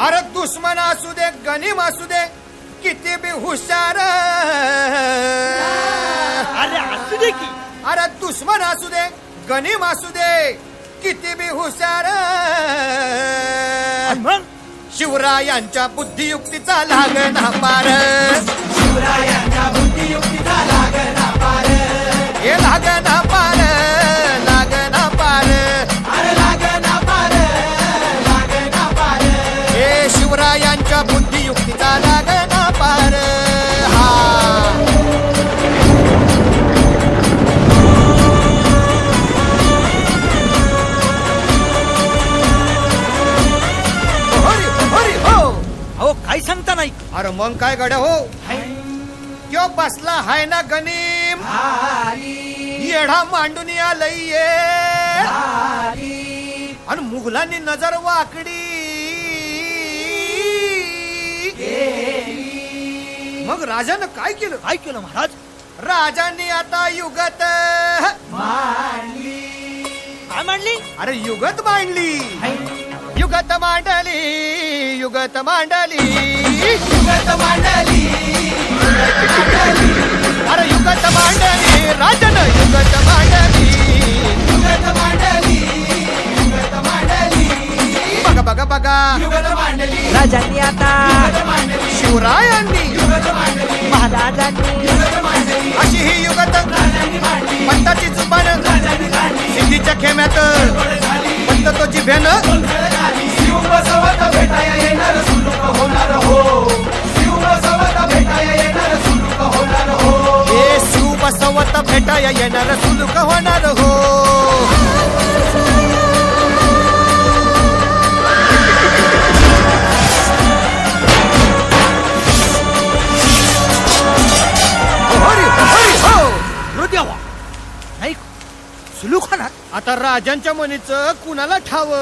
अरे दुश्मन असू दे गनीम असू दे किती बी हुशार, अरे असू दे की, अरे दुश्मन असू दे गनीम असू दे किती बी हुशार, शिवरायांच्या बुद्धियुक्तीचा लागना पार, शिवरायांच्या बुद्धियुक्तीचा लागना पार, हे लागना पार, लागना पार, अरे लागना पार, लागना पार, हे शिवरायांच्या बुद्धियुक्तीचा लागना पार. हा अहो काय सांगता नाही. अरे मग काय गड्या हो, क्यों बसला हाय ना गनीम, येढा मांडून आलंय आणि मुघलांनी नजर वाकडी, मग राजानं काय केलं? काय केलं महाराज? राजांनी आता युगत मांडली. काय मांडली? अरे युगत मांडली, युगत मांडली, युगत मांडली, युगत मांडली, अरे युगत मांडली, राजानं युगत मांडली, युगत मांडली, युगत मांडली, बघा बघा बघा, युगत मांडली, राजांनी आता, युगत मांडली, शिवरायांनी, युगत मांडली, महाराजांनी, युगत मांडली, अशी ही युगत राजांनी मांडली, पंताची जुबान, राजांनी काढली, सिद्धीच्या खेम्यात पंत तो जिभेनं, शिव बसवत भेटाया येणार सुलूक होणार हो, शिव बसवत भेटाया येणार सुलूक होणार हो, हे शिव बसवत भेटाया येणार सुलूक होणार हो. नाही सुलूक होणार. आता राजांच्या मनीचं कुणाला ठाव?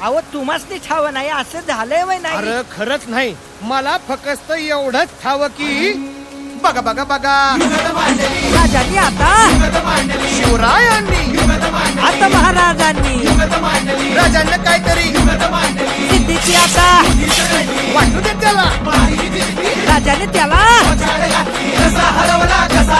अहो तुम्हासनी ठाव नाही असं झालंय वय नाही. अरे खरंच नाही, मला फक्त एवढंच ठाव की बघा बघा बघा, राजांनी आता, शिवरायांनी आता महाराजांनी, राजांना काहीतरी सिद्धीची आता वाटू दे त्याला, राजाने त्याला कसा हरवला कसा